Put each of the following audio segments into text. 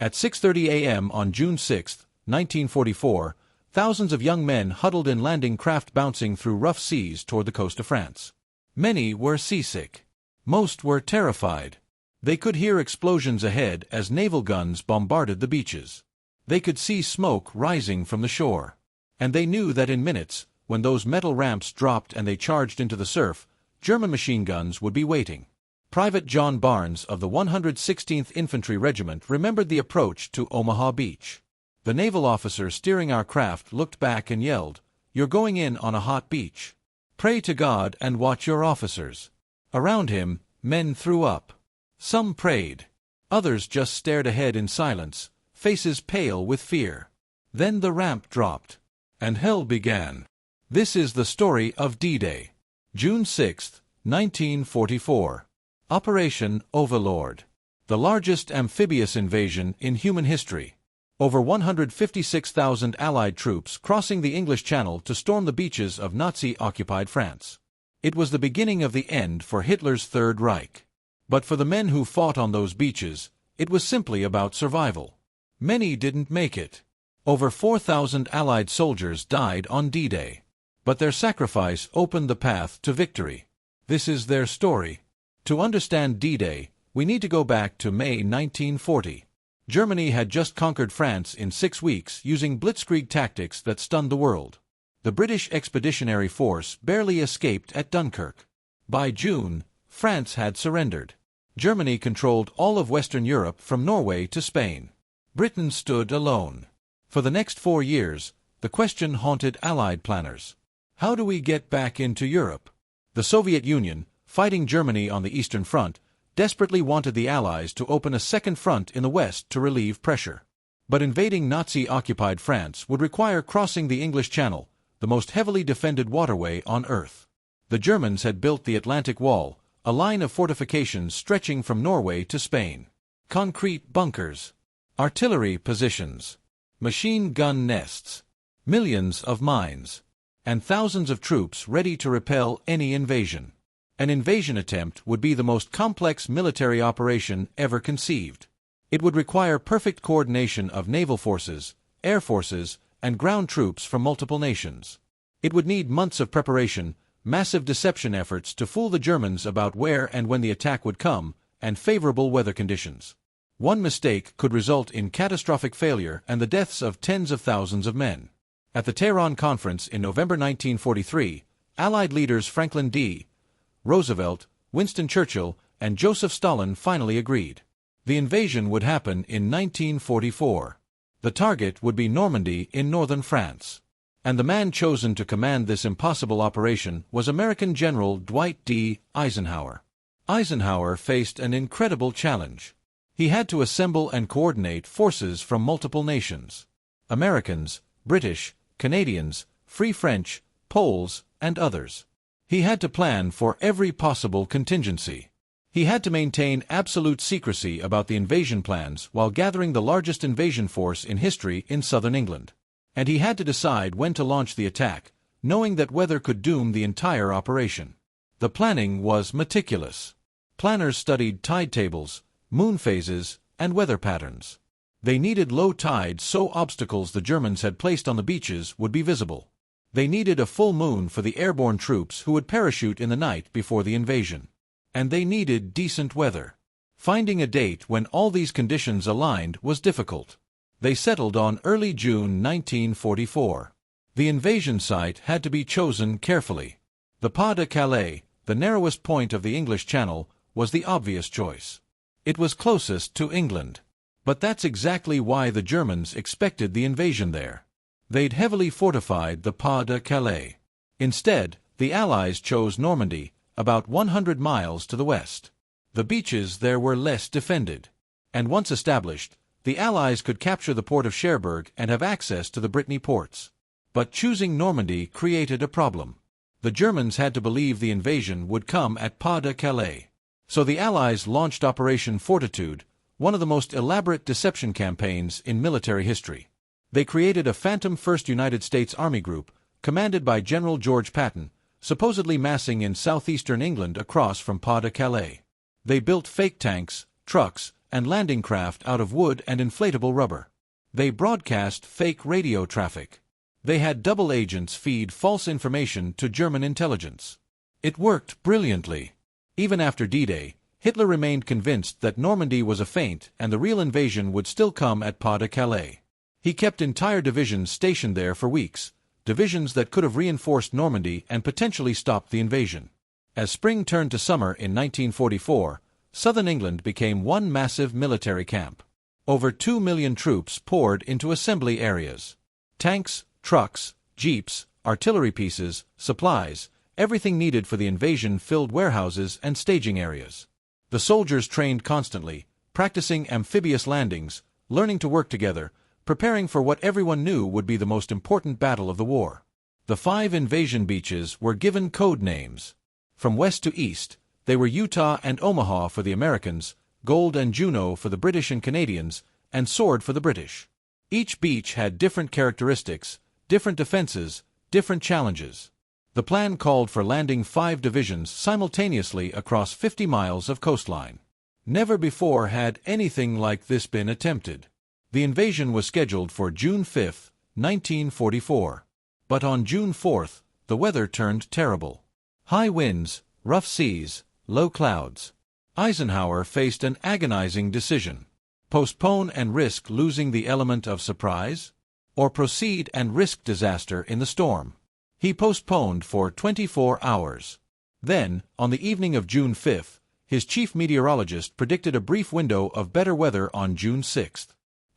At 6:30 a.m. on June 6, 1944, thousands of young men huddled in landing craft bouncing through rough seas toward the coast of France. Many were seasick. Most were terrified. They could hear explosions ahead as naval guns bombarded the beaches. They could see smoke rising from the shore. And they knew that in minutes, when those metal ramps dropped and they charged into the surf, German machine guns would be waiting. Private John Barnes of the 116th Infantry Regiment remembered the approach to Omaha Beach. The naval officer steering our craft looked back and yelled, "You're going in on a hot beach. Pray to God and watch your officers." Around him, men threw up. Some prayed. Others just stared ahead in silence, faces pale with fear. Then the ramp dropped, and hell began. This is the story of D-Day. June 6, 1944. Operation Overlord. The largest amphibious invasion in human history. Over 156,000 Allied troops crossing the English Channel to storm the beaches of Nazi-occupied France. It was the beginning of the end for Hitler's Third Reich. But for the men who fought on those beaches, it was simply about survival. Many didn't make it. Over 4,000 Allied soldiers died on D-Day. But their sacrifice opened the path to victory. This is their story. To understand D-Day, we need to go back to May 1940. Germany had just conquered France in 6 weeks using blitzkrieg tactics that stunned the world. The British Expeditionary Force barely escaped at Dunkirk. By June, France had surrendered. Germany controlled all of Western Europe from Norway to Spain. Britain stood alone. For the next 4 years, the question haunted Allied planners. How do we get back into Europe? The Soviet Union, fighting Germany on the Eastern Front, desperately wanted the Allies to open a second front in the West to relieve pressure. But invading Nazi-occupied France would require crossing the English Channel, the most heavily defended waterway on Earth. The Germans had built the Atlantic Wall, a line of fortifications stretching from Norway to Spain. Concrete bunkers, artillery positions, machine gun nests, millions of mines, and thousands of troops ready to repel any invasion. An invasion attempt would be the most complex military operation ever conceived. It would require perfect coordination of naval forces, air forces, and ground troops from multiple nations. It would need months of preparation, massive deception efforts to fool the Germans about where and when the attack would come, and favorable weather conditions. One mistake could result in catastrophic failure and the deaths of tens of thousands of men. At the Tehran Conference in November 1943, Allied leaders Franklin D. Roosevelt, Winston Churchill, and Joseph Stalin finally agreed. The invasion would happen in 1944. The target would be Normandy in northern France. And the man chosen to command this impossible operation was American General Dwight D. Eisenhower. Eisenhower faced an incredible challenge. He had to assemble and coordinate forces from multiple nations. Americans, British, Canadians, Free French, Poles, and others. He had to plan for every possible contingency. He had to maintain absolute secrecy about the invasion plans while gathering the largest invasion force in history in southern England. And he had to decide when to launch the attack, knowing that weather could doom the entire operation. The planning was meticulous. Planners studied tide tables, moon phases, and weather patterns. They needed low tide so obstacles the Germans had placed on the beaches would be visible. They needed a full moon for the airborne troops who would parachute in the night before the invasion. And they needed decent weather. Finding a date when all these conditions aligned was difficult. They settled on early June 1944. The invasion site had to be chosen carefully. The Pas de Calais, the narrowest point of the English Channel, was the obvious choice. It was closest to England. But that's exactly why the Germans expected the invasion there. They'd heavily fortified the Pas de Calais. Instead, the Allies chose Normandy, about 100 miles to the west. The beaches there were less defended. And once established, the Allies could capture the port of Cherbourg and have access to the Brittany ports. But choosing Normandy created a problem. The Germans had to believe the invasion would come at Pas de Calais. So the Allies launched Operation Fortitude, one of the most elaborate deception campaigns in military history. They created a phantom 1st United States Army group, commanded by General George Patton, supposedly massing in southeastern England across from Pas de Calais. They built fake tanks, trucks, and landing craft out of wood and inflatable rubber. They broadcast fake radio traffic. They had double agents feed false information to German intelligence. It worked brilliantly. Even after D-Day, Hitler remained convinced that Normandy was a feint and the real invasion would still come at Pas de Calais. He kept entire divisions stationed there for weeks, divisions that could have reinforced Normandy and potentially stopped the invasion. As spring turned to summer in 1944, southern England became one massive military camp. Over 2 million troops poured into assembly areas. Tanks, trucks, jeeps, artillery pieces, supplies, everything needed for the invasion filled warehouses and staging areas. The soldiers trained constantly, practicing amphibious landings, learning to work together, preparing for what everyone knew would be the most important battle of the war. The 5 invasion beaches were given code names. From west to east, they were Utah and Omaha for the Americans, Gold and Juno for the British and Canadians, and Sword for the British. Each beach had different characteristics, different defenses, different challenges. The plan called for landing 5 divisions simultaneously across 50 miles of coastline. Never before had anything like this been attempted. The invasion was scheduled for June 5, 1944. But on June 4, the weather turned terrible. High winds, rough seas, low clouds. Eisenhower faced an agonizing decision. Postpone and risk losing the element of surprise? Or proceed and risk disaster in the storm? He postponed for 24 hours. Then, on the evening of June 5, his chief meteorologist predicted a brief window of better weather on June 6.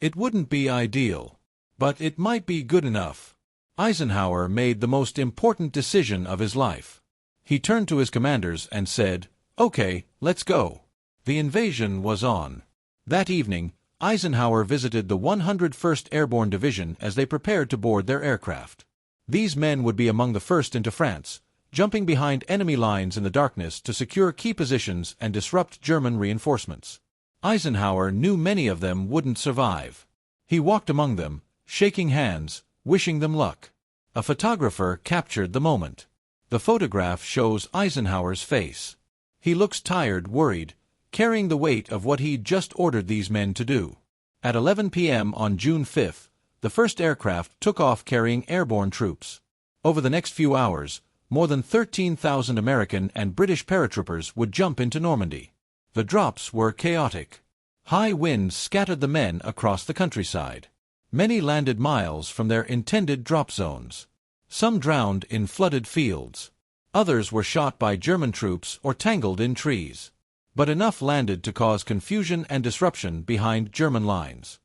It wouldn't be ideal, but it might be good enough. Eisenhower made the most important decision of his life. He turned to his commanders and said, "Okay, let's go." The invasion was on. That evening, Eisenhower visited the 101st Airborne Division as they prepared to board their aircraft. These men would be among the first into France, jumping behind enemy lines in the darkness to secure key positions and disrupt German reinforcements. Eisenhower knew many of them wouldn't survive. He walked among them, shaking hands, wishing them luck. A photographer captured the moment. The photograph shows Eisenhower's face. He looks tired, worried, carrying the weight of what he'd just ordered these men to do. At 11 p.m. on June 5, the first aircraft took off carrying airborne troops. Over the next few hours, more than 13,000 American and British paratroopers would jump into Normandy. The drops were chaotic. High winds scattered the men across the countryside. Many landed miles from their intended drop zones. Some drowned in flooded fields. Others were shot by German troops or tangled in trees. But enough landed to cause confusion and disruption behind German lines.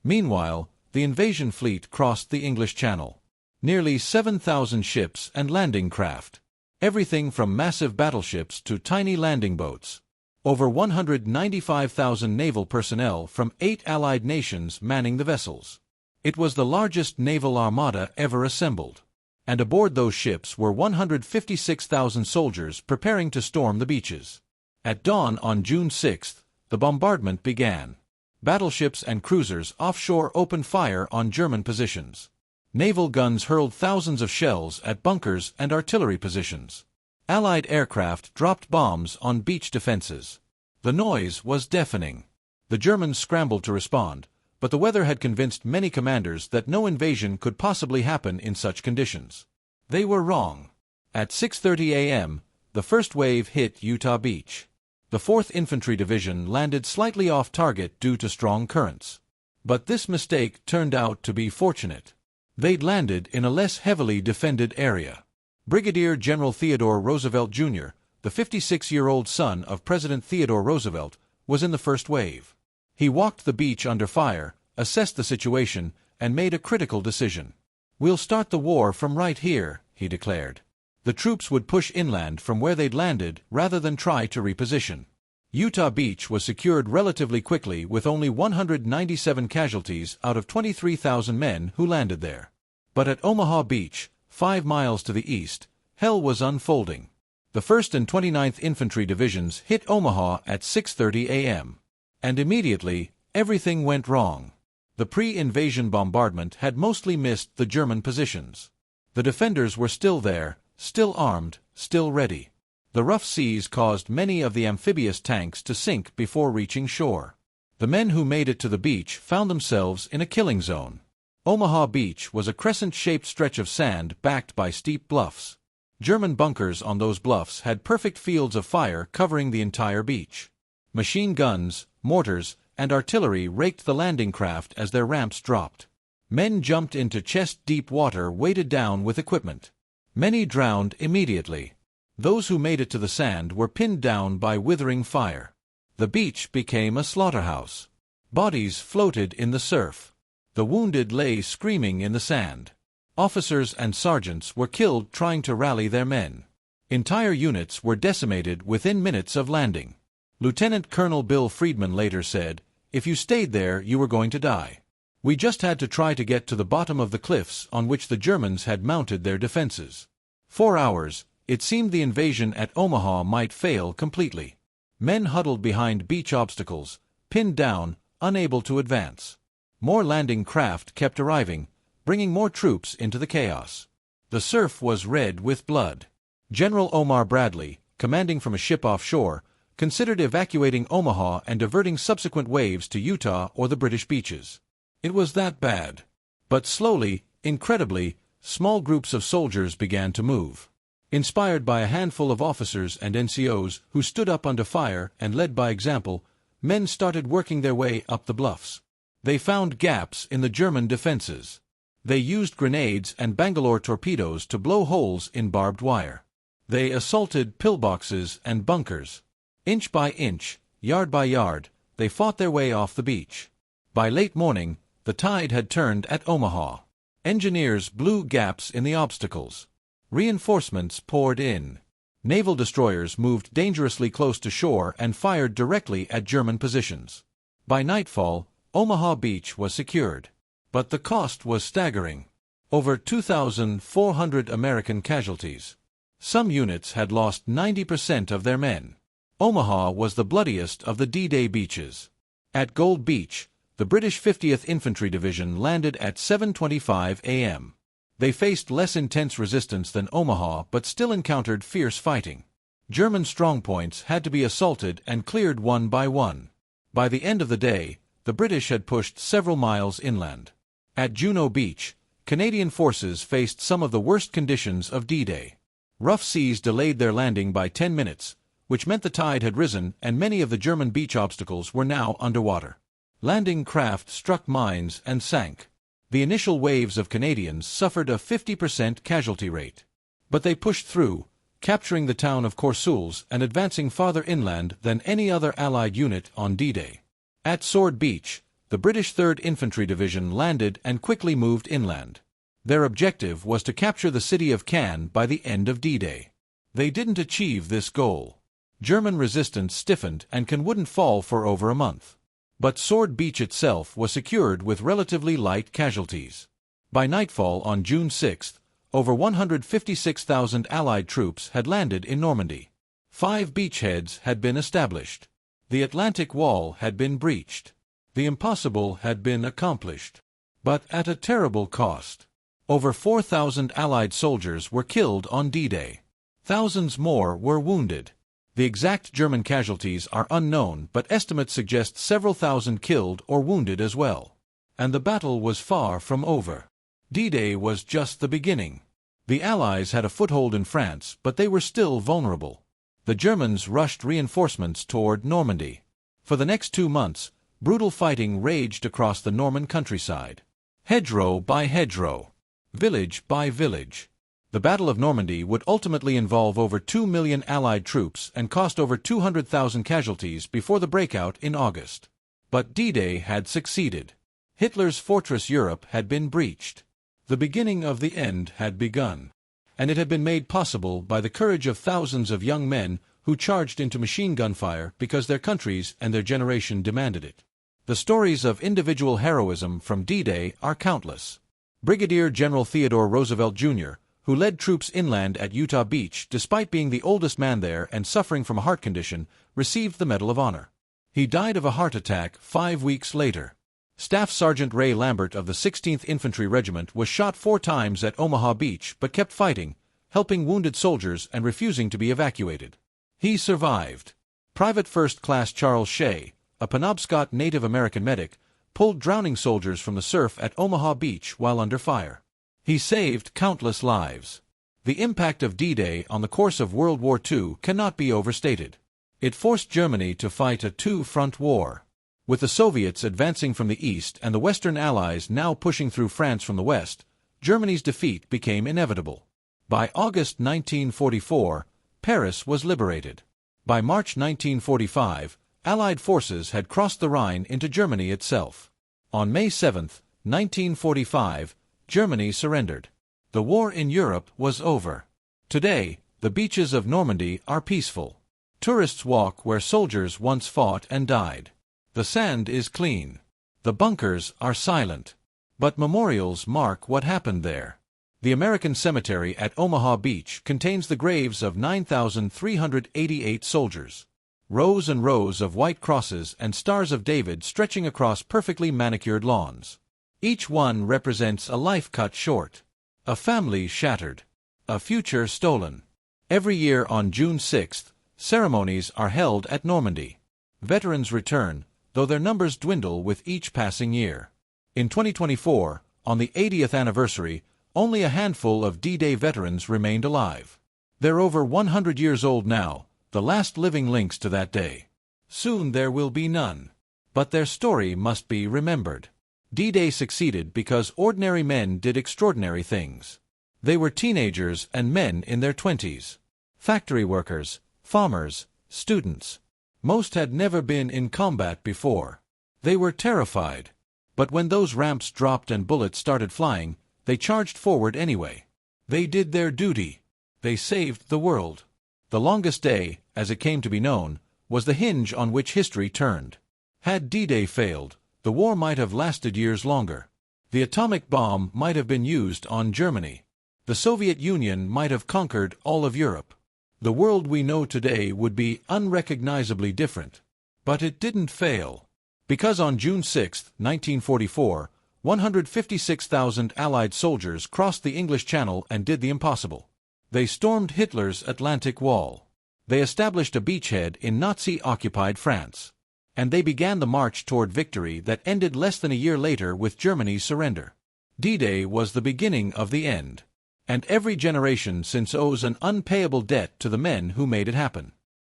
Meanwhile, the invasion fleet crossed the English Channel. Nearly 7,000 ships and landing craft. Everything from massive battleships to tiny landing boats. Over 195,000 naval personnel from 8 allied nations manning the vessels. It was the largest naval armada ever assembled. And aboard those ships were 156,000 soldiers preparing to storm the beaches. At dawn on June 6, the bombardment began. Battleships and cruisers offshore opened fire on German positions. Naval guns hurled thousands of shells at bunkers and artillery positions. Allied aircraft dropped bombs on beach defenses. The noise was deafening. The Germans scrambled to respond, but the weather had convinced many commanders that no invasion could possibly happen in such conditions. They were wrong. At 6:30 a.m., the first wave hit Utah Beach. The 4th Infantry Division landed slightly off target due to strong currents. But this mistake turned out to be fortunate. They'd landed in a less heavily defended area. Brigadier General Theodore Roosevelt Jr., the 56-year-old son of President Theodore Roosevelt, was in the first wave. He walked the beach under fire, assessed the situation, and made a critical decision. "We'll start the war from right here," he declared. The troops would push inland from where they'd landed rather than try to reposition. Utah Beach was secured relatively quickly with only 197 casualties out of 23,000 men who landed there. But at Omaha Beach, 5 miles to the east, hell was unfolding. The 1st and 29th Infantry Divisions hit Omaha at 6:30 a.m. And immediately, everything went wrong. The pre-invasion bombardment had mostly missed the German positions. The defenders were still there, still armed, still ready. The rough seas caused many of the amphibious tanks to sink before reaching shore. The men who made it to the beach found themselves in a killing zone. Omaha Beach was a crescent-shaped stretch of sand backed by steep bluffs. German bunkers on those bluffs had perfect fields of fire covering the entire beach. Machine guns, mortars, and artillery raked the landing craft as their ramps dropped. Men jumped into chest-deep water weighted down with equipment. Many drowned immediately. Those who made it to the sand were pinned down by withering fire. The beach became a slaughterhouse. Bodies floated in the surf. The wounded lay screaming in the sand. Officers and sergeants were killed trying to rally their men. Entire units were decimated within minutes of landing. Lieutenant Colonel Bill Friedman later said, "If you stayed there, you were going to die. We just had to try to get to the bottom of the cliffs on which the Germans had mounted their defenses. 4 hours, it seemed the invasion at Omaha might fail completely. Men huddled behind beach obstacles, pinned down, unable to advance. More landing craft kept arriving, bringing more troops into the chaos. The surf was red with blood. General Omar Bradley, commanding from a ship offshore, considered evacuating Omaha and diverting subsequent waves to Utah or the British beaches. It was that bad. But slowly, incredibly, small groups of soldiers began to move. Inspired by a handful of officers and NCOs who stood up under fire and led by example, men started working their way up the bluffs. They found gaps in the German defenses. They used grenades and Bangalore torpedoes to blow holes in barbed wire. They assaulted pillboxes and bunkers. Inch by inch, yard by yard, they fought their way off the beach. By late morning, the tide had turned at Omaha. Engineers blew gaps in the obstacles. Reinforcements poured in. Naval destroyers moved dangerously close to shore and fired directly at German positions. By nightfall, Omaha Beach was secured. But the cost was staggering. Over 2,400 American casualties. Some units had lost 90% of their men. Omaha was the bloodiest of the D-Day beaches. At Gold Beach, the British 50th Infantry Division landed at 7:25 a.m. They faced less intense resistance than Omaha but still encountered fierce fighting. German strongpoints had to be assaulted and cleared one by one. By the end of the day, the British had pushed several miles inland. At Juneau Beach, Canadian forces faced some of the worst conditions of D-Day. Rough seas delayed their landing by 10 minutes, which meant the tide had risen and many of the German beach obstacles were now underwater. Landing craft struck mines and sank. The initial waves of Canadians suffered a 50% casualty rate. But they pushed through, capturing the town of Courseulles and advancing farther inland than any other Allied unit on D-Day. At Sword Beach, the British 3rd Infantry Division landed and quickly moved inland. Their objective was to capture the city of Cannes by the end of D-Day. They didn't achieve this goal. German resistance stiffened and Cannes wouldn't fall for over a month. But Sword Beach itself was secured with relatively light casualties. By nightfall on June 6, over 156,000 Allied troops had landed in Normandy. 5 beachheads had been established. The Atlantic Wall had been breached. The impossible had been accomplished. But at a terrible cost. Over 4,000 Allied soldiers were killed on D-Day. Thousands more were wounded. The exact German casualties are unknown, but estimates suggest several thousand killed or wounded as well. And the battle was far from over. D-Day was just the beginning. The Allies had a foothold in France, but they were still vulnerable. The Germans rushed reinforcements toward Normandy. For the next 2 months, brutal fighting raged across the Norman countryside. Hedgerow by hedgerow. Village by village. The Battle of Normandy would ultimately involve over 2 million Allied troops and cost over 200,000 casualties before the breakout in August. But D-Day had succeeded. Hitler's fortress Europe had been breached. The beginning of the end had begun. And it had been made possible by the courage of thousands of young men who charged into machine gun fire because their countries and their generation demanded it. The stories of individual heroism from D-Day are countless. Brigadier General Theodore Roosevelt, Jr., who led troops inland at Utah Beach despite being the oldest man there and suffering from a heart condition, received the Medal of Honor. He died of a heart attack 5 weeks later. Staff Sergeant Ray Lambert of the 16th Infantry Regiment was shot 4 times at Omaha Beach but kept fighting, helping wounded soldiers and refusing to be evacuated. He survived. Private First Class Charles Shea, a Penobscot Native American medic, pulled drowning soldiers from the surf at Omaha Beach while under fire. He saved countless lives. The impact of D-Day on the course of World War II cannot be overstated. It forced Germany to fight a two-front war. With the Soviets advancing from the east and the Western Allies now pushing through France from the west, Germany's defeat became inevitable. By August 1944, Paris was liberated. By March 1945, Allied forces had crossed the Rhine into Germany itself. On May 7, 1945, Germany surrendered. The war in Europe was over. Today, the beaches of Normandy are peaceful. Tourists walk where soldiers once fought and died. The sand is clean. The bunkers are silent. But memorials mark what happened there. The American Cemetery at Omaha Beach contains the graves of 9,388 soldiers. Rows and rows of white crosses and stars of David stretching across perfectly manicured lawns. Each one represents a life cut short, a family shattered, a future stolen. Every year on June 6th, ceremonies are held at Normandy. Veterans return, though their numbers dwindle with each passing year. In 2024, on the 80th anniversary, only a handful of D-Day veterans remained alive. They're over 100 years old now, the last living links to that day. Soon there will be none. But their story must be remembered. D-Day succeeded because ordinary men did extraordinary things. They were teenagers and men in their 20s. Factory workers, farmers, students. Most had never been in combat before. They were terrified. But when those ramps dropped and bullets started flying, they charged forward anyway. They did their duty. They saved the world. The longest day, as it came to be known, was the hinge on which history turned. Had D-Day failed, the war might have lasted years longer. The atomic bomb might have been used on Germany. The Soviet Union might have conquered all of Europe. The world we know today would be unrecognizably different. But it didn't fail. Because on June 6, 1944, 156,000 Allied soldiers crossed the English Channel and did the impossible. They stormed Hitler's Atlantic Wall. They established a beachhead in Nazi-occupied France. And they began the march toward victory that ended less than a year later with Germany's surrender. D-Day was the beginning of the end. And every generation since owes an unpayable debt to the men who made it happen.